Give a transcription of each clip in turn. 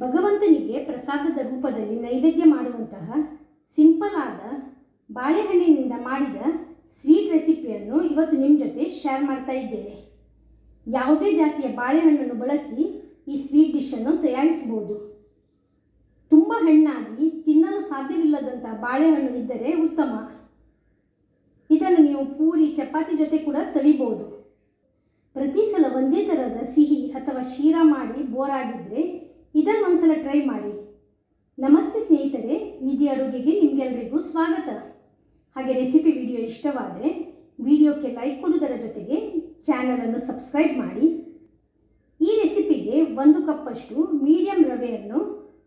ಭಗವಂತನಿಗೆ ಪ್ರಸಾದದ ರೂಪದಲ್ಲಿ ನೈವೇದ್ಯ ಮಾಡುವಂತಹ ಸಿಂಪಲ್ ಆದ ಬಾಳೆಹಣ್ಣಿನಿಂದ ಮಾಡಿದ ಸ್ವೀಟ್ ರೆಸಿಪಿಯನ್ನು ಇವತ್ತು ನಿಮ್ಮ ಜೊತೆ ಶೇರ್ ಮಾಡ್ತಾ ಇದ್ದೇನೆ. ಯಾವುದೇ ಜಾತಿಯ ಬಾಳೆಹಣ್ಣನ್ನು ಬಳಸಿ ಈ ಸ್ವೀಟ್ ಡಿಶನ್ನು ತಯಾರಿಸಬಹುದು. ತುಂಬ ಹಣ್ಣಾಗಿ ತಿನ್ನಲು ಸಾಧ್ಯವಿಲ್ಲದಂಥ ಬಾಳೆಹಣ್ಣು ಇದ್ದರೆ ಉತ್ತಮ. ಇದನ್ನು ನೀವು ಪೂರಿ ಚಪಾತಿ ಜೊತೆ ಕೂಡ ಸವಿಬಹುದು. ಪ್ರತಿ ಸಲ ಒಂದೇ ಥರದ ಸಿಹಿ ಅಥವಾ ಶೀರಾ ಮಾಡಿ ಬೋರ್ ಆಗಿದ್ದರೆ ಇದನ್ನೊಂದ್ಸಲ ಟ್ರೈ ಮಾಡಿ. ನಮಸ್ತೆ ಸ್ನೇಹಿತರೆ, ನಿಧಿ ಅಡುಗೆಗೆ ನಿಮಗೆಲ್ಲರಿಗೂ ಸ್ವಾಗತ. ಹಾಗೆ ರೆಸಿಪಿ ವಿಡಿಯೋ ಇಷ್ಟವಾದರೆ ವಿಡಿಯೋಕ್ಕೆ ಲೈಕ್ ಕೊಡುವುದರ ಜೊತೆಗೆ ಚಾನಲನ್ನು ಸಬ್ಸ್ಕ್ರೈಬ್ ಮಾಡಿ. ಈ ರೆಸಿಪಿಗೆ 1 ಕಪ್ಪಷ್ಟು ಮೀಡಿಯಂ ರವೆಯನ್ನು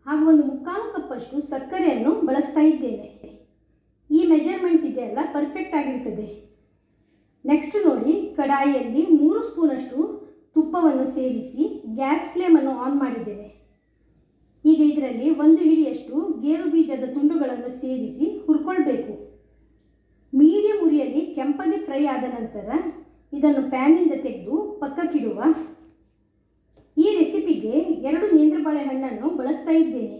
ಹಾಗೂ 1/4 ಕಪ್ಪಷ್ಟು ಸಕ್ಕರೆಯನ್ನು ಬಳಸ್ತಾ ಇದ್ದೇನೆ. ಈ ಮೆಜರ್ಮೆಂಟ್ ಇದೆಯಲ್ಲ ಪರ್ಫೆಕ್ಟ್ ಆಗಿರ್ತದೆ. ನೆಕ್ಸ್ಟ್ ನೋಡಿ, ಕಡಾಯಿಯಲ್ಲಿ 3 ಸ್ಪೂನಷ್ಟು ತುಪ್ಪವನ್ನು ಸೇರಿಸಿ ಗ್ಯಾಸ್ ಫ್ಲೇಮನ್ನು ಆನ್ ಮಾಡಿದ್ದೇನೆ. ಈಗ ಇದರಲ್ಲಿ 1 ಹಿಡಿಯಷ್ಟು ಗೇರು ಬೀಜದ ತುಂಡುಗಳನ್ನು ಸೇರಿಸಿ ಹುರ್ಕೊಳ್ಬೇಕು. ಮೀಡಿಯಂ ಉರಿಯಲ್ಲಿ ಕೆಂಪಗೆ ಫ್ರೈ ಆದ ನಂತರ ಇದನ್ನು ಪ್ಯಾನಿಂದ ತೆಗೆದು ಪಕ್ಕಕ್ಕಿಡುವ. ಈ ರೆಸಿಪಿಗೆ 2 ನೇಂದ್ರ ಬಾಳೆಹಣ್ಣನ್ನು ಬಳಸ್ತಾ ಇದ್ದೇನೆ.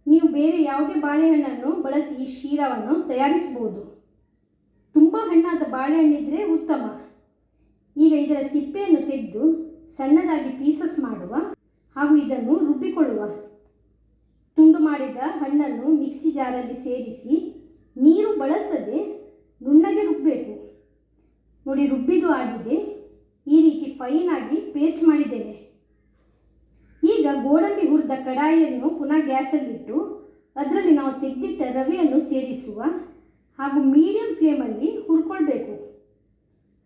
ನೀವು ಬೇರೆ ಯಾವುದೇ ಬಾಳೆಹಣ್ಣನ್ನು ಬಳಸಿ ಈ ಶೀರಾವನ್ನು ತಯಾರಿಸಬಹುದು. ತುಂಬ ಹಣ್ಣಾದ ಬಾಳೆಹಣ್ಣಿದ್ರೆ ಉತ್ತಮ. ಈಗ ಇದರ ಸಿಪ್ಪೆಯನ್ನು ತೆಗೆದು ಸಣ್ಣದಾಗಿ ಪೀಸಸ್ ಮಾಡುವ ಹಾಗೂ ಇದನ್ನು ರುಬ್ಬಿಕೊಳ್ಳುವ. ತುಂಡು ಮಾಡಿದ ಹಣ್ಣನ್ನು ಮಿಕ್ಸಿ ಜಾರಲ್ಲಿ ಸೇರಿಸಿ ನೀರು ಬಳಸದೆ ನುಣ್ಣಗೆ ರುಬ್ಬಬೇಕು. ನೋಡಿ, ರುಬ್ಬಿದು ಆಗಿದೆ. ಈ ರೀತಿ ಫೈನ್ ಆಗಿ ಪೇಸ್ಟ್ ಮಾಡಿದ್ದೇನೆ. ಈಗ ಗೋಡಂಬಿ ಹುರಿದ ಕಡಾಯಿಯನ್ನು ಪುನಃ ಗ್ಯಾಸಲ್ಲಿಟ್ಟು ಅದರಲ್ಲಿ ನಾವು ತೆಗೆದಿಟ್ಟ ರವೆಯನ್ನು ಸೇರಿಸುವ ಹಾಗೂ ಮೀಡಿಯಂ ಫ್ಲೇಮಲ್ಲಿ ಹುರ್ಕೊಳ್ಬೇಕು.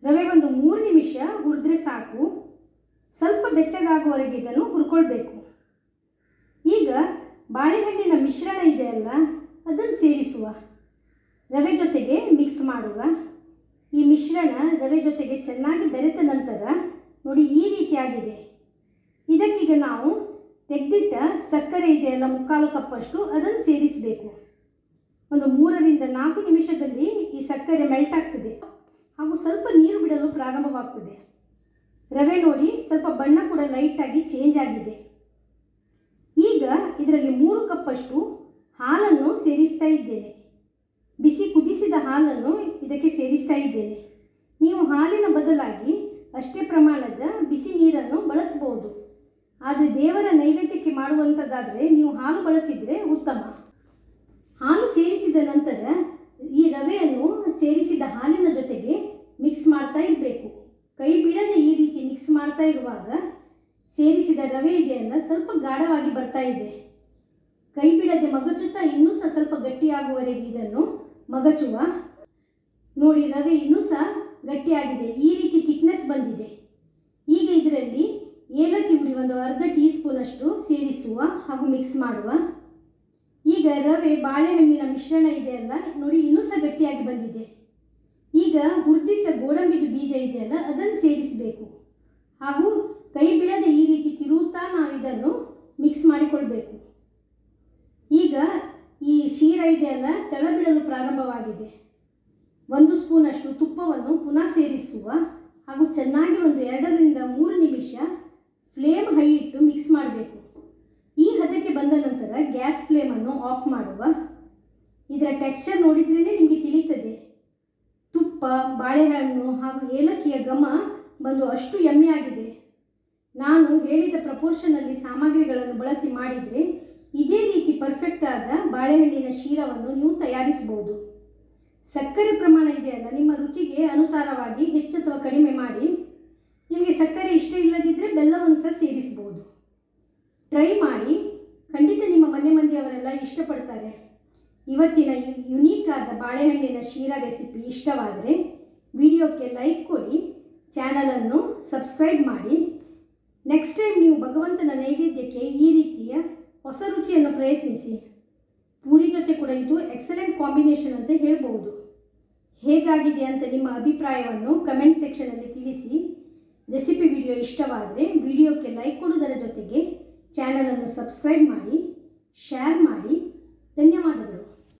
ರವೆ 3 ನಿಮಿಷ ಹುರಿದ್ರೆ ಸಾಕು. ಸ್ವಲ್ಪ ಬೆಚ್ಚಗಾಗುವವರೆಗೆ ಇದನ್ನು ಹುರ್ಕೊಳ್ಬೇಕು. ಈಗ ಬಾಳೆಹಣ್ಣಿನ ಮಿಶ್ರಣ ಇದೆಯಲ್ಲ, ಅದನ್ನು ಸೇರಿಸುವ. ರವೆ ಜೊತೆಗೆ ಮಿಕ್ಸ್ ಮಾಡುವ. ಈ ಮಿಶ್ರಣ ರವೆ ಜೊತೆಗೆ ಚೆನ್ನಾಗಿ ಬೆರೆತ ನಂತರ ನೋಡಿ ಈ ರೀತಿಯಾಗಿದೆ. ಇದಕ್ಕೀಗ ನಾವು ತೆಗೆದಿಟ್ಟ ಸಕ್ಕರೆ ಇದೆಯಲ್ಲ 1/4 ಕಪ್ಪಷ್ಟು, ಅದನ್ನು ಸೇರಿಸಬೇಕು. 3 ರಿಂದ 4 ನಿಮಿಷದಲ್ಲಿ ಈ ಸಕ್ಕರೆ ಮೆಲ್ಟ್ ಆಗ್ತದೆ ಹಾಗೂ ಸ್ವಲ್ಪ ನೀರು ಬಿಡಲು ಪ್ರಾರಂಭವಾಗ್ತದೆ. ರವೆ ನೋಡಿ ಸ್ವಲ್ಪ ಬಣ್ಣ ಕೂಡ ಲೈಟಾಗಿ ಚೇಂಜ್ ಆಗಿದೆ. ಈಗ ಇದರಲ್ಲಿ 3 ಕಪ್ಪಷ್ಟು ಹಾಲನ್ನು ಸೇರಿಸ್ತಾ ಇದ್ದೇನೆ. ಬಿಸಿ ಕುದಿಸಿದ ಹಾಲನ್ನು ಇದಕ್ಕೆ ಸೇರಿಸ್ತಾ ಇದ್ದೇನೆ. ನೀವು ಹಾಲಿನ ಬದಲಾಗಿ ಅಷ್ಟೇ ಪ್ರಮಾಣದ ಬಿಸಿ ನೀರನ್ನು ಬಳಸಬಹುದು. ಆದರೆ ದೇವರ ನೈವೇದ್ಯಕ್ಕೆ ಮಾಡುವಂಥದ್ದಾದರೆ ನೀವು ಹಾಲು ಬಳಸಿದರೆ ಉತ್ತಮ. ಹಾಲು ಸೇರಿಸಿದ ನಂತರ ಈ ರವೆಯನ್ನು ಸೇರಿಸಿದ ಹಾಲಿನ ಜೊತೆಗೆ ಮಿಕ್ಸ್ ಮಾಡ್ತಾ ಇರಬೇಕು. ಕೈ ಬಿಡದೆ ಈ ರೀತಿ ಮಿಕ್ಸ್ ಮಾಡ್ತಾ ಇರುವಾಗ ಸೇರಿಸಿದ ರವೆ ಇದೆಯಲ್ಲ ಸ್ವಲ್ಪ ಗಾಢವಾಗಿ ಬರ್ತಾ ಇದೆ. ಕೈ ಬಿಡದೆ ಮಗಚುತ್ತಾ ಇನ್ನೂ ಸ್ವಲ್ಪ ಗಟ್ಟಿಯಾಗುವವರೆಗೆ ಇದನ್ನು ಮಗಚುವ. ನೋಡಿ, ರವೆ ಇನ್ನೂ ಗಟ್ಟಿಯಾಗಿದೆ. ಈ ರೀತಿ ಥಿಕ್ನೆಸ್ ಬಂದಿದೆ. ಈಗ ಇದರಲ್ಲಿ ಏಲಕ್ಕಿ ಹುಡಿ 1/2 ಟೀ ಸ್ಪೂನಷ್ಟು ಸೇರಿಸುವ ಹಾಗೂ ಮಿಕ್ಸ್ ಮಾಡುವ. ಈಗ ರವೆ ಬಾಳೆಹಣ್ಣಿನ ಮಿಶ್ರಣ ಇದೆಯಲ್ಲ ನೋಡಿ ಇನ್ನೂ ಗಟ್ಟಿಯಾಗಿ ಬಂದಿದೆ. ಈಗ ಹುರಿದಿಟ್ಟ ಗೋಡಂಬಿದು ಬೀಜ ಇದೆಯಲ್ಲ ಅದನ್ನು ಸೇರಿಸಬೇಕು ಹಾಗೂ ಕೈ ಬಿಡದೆ ಈ ರೀತಿ ತಿರುಗುತ್ತಾ ನಾವು ಇದನ್ನು ಮಿಕ್ಸ್ ಮಾಡಿಕೊಳ್ಬೇಕು. ಈಗ ಈ ಶೀರ ಇದೆಯಲ್ಲ ತಳ ಬಿಡಲು ಪ್ರಾರಂಭವಾಗಿದೆ. 1 ಸ್ಪೂನಷ್ಟು ತುಪ್ಪವನ್ನು ಪುನಃ ಸೇರಿಸುವ ಹಾಗೂ ಚೆನ್ನಾಗಿ 2 ರಿಂದ 3 ನಿಮಿಷ ಫ್ಲೇಮ್ ಹೈ ಇಟ್ಟು ಮಿಕ್ಸ್ ಮಾಡಬೇಕು. ಈ ಹದಕ್ಕೆ ಬಂದ ನಂತರ ಗ್ಯಾಸ್ ಫ್ಲೇಮನ್ನು ಆಫ್ ಮಾಡುವ. ಇದರ ಟೆಕ್ಸ್ಚರ್ ನೋಡಿದ್ರೇ ನಿಮಗೆ ತಿಳಿಯುತ್ತದೆ. ತುಪ್ಪ, ಬಾಳೆಹಣ್ಣು ಹಾಗೂ ಏಲಕ್ಕಿಯ ಘಮ ಬಂದು ಅಷ್ಟು ಯಮ್ಮಿ ಆಗಿದೆ. ನಾನು ಹೇಳಿದ ಪ್ರಪೋರ್ಷನಲ್ಲಿ ಸಾಮಗ್ರಿಗಳನ್ನು ಬಳಸಿ ಮಾಡಿದರೆ ಇದೇ ರೀತಿ ಪರ್ಫೆಕ್ಟ್ ಆದ ಬಾಳೆಹಣ್ಣಿನ ಶೀರವನ್ನು ನೀವು ತಯಾರಿಸಬಹುದು. ಸಕ್ಕರೆ ಪ್ರಮಾಣ ಇದೆಯಲ್ಲ ನಿಮ್ಮ ರುಚಿಗೆ ಅನುಸಾರವಾಗಿ ಹೆಚ್ಚು ಅಥವಾ ಕಡಿಮೆ ಮಾಡಿ. ನಿಮಗೆ ಸಕ್ಕರೆ ಇಷ್ಟ ಇಲ್ಲದಿದ್ದರೆ ಬೆಲ್ಲವನ್ನು ಸೇರಿಸಬಹುದು. ಟ್ರೈ ಮಾಡಿ, ಖಂಡಿತ ನಿಮ್ಮ ಮನೆ ಮಂದಿಯವರೆಲ್ಲ ಇಷ್ಟಪಡ್ತಾರೆ. ಇವತ್ತಿನ ಈ ಯುನೀಕ್ ಆದ ಬಾಳೆಹಣ್ಣಿನ ಶೀರಾ ರೆಸಿಪಿ ಇಷ್ಟವಾದರೆ ವಿಡಿಯೋಕ್ಕೆ ಲೈಕ್ ಕೊಡಿ, ಚಾನಲನ್ನು ಸಬ್ಸ್ಕ್ರೈಬ್ ಮಾಡಿ. ನೆಕ್ಸ್ಟ್ ಟೈಮ್ ನೀವು ಭಗವಂತನ ನೈವೇದ್ಯಕ್ಕೆ ಈ ರೀತಿಯ ಹೊಸ ರುಚಿಯನ್ನು ಪ್ರಯತ್ನಿಸಿ. ಪೂರಿ ಜೊತೆ ಕೂಡ ಇದು ಎಕ್ಸಲೆಂಟ್ ಕಾಂಬಿನೇಷನ್ ಅಂತ ಹೇಳ್ಬೋದು. ಹೇಗಾಗಿದೆ ಅಂತ ನಿಮ್ಮ ಅಭಿಪ್ರಾಯವನ್ನು ಕಮೆಂಟ್ ಸೆಕ್ಷನಲ್ಲಿ ತಿಳಿಸಿ. ರೆಸಿಪಿ ವಿಡಿಯೋ ಇಷ್ಟವಾದರೆ ವಿಡಿಯೋಕ್ಕೆ ಲೈಕ್ ಕೊಡುವುದರ ಜೊತೆಗೆ ಚಾನಲನ್ನು ಸಬ್ಸ್ಕ್ರೈಬ್ ಮಾಡಿ, ಶೇರ್ ಮಾಡಿ. ಧನ್ಯವಾದಗಳು.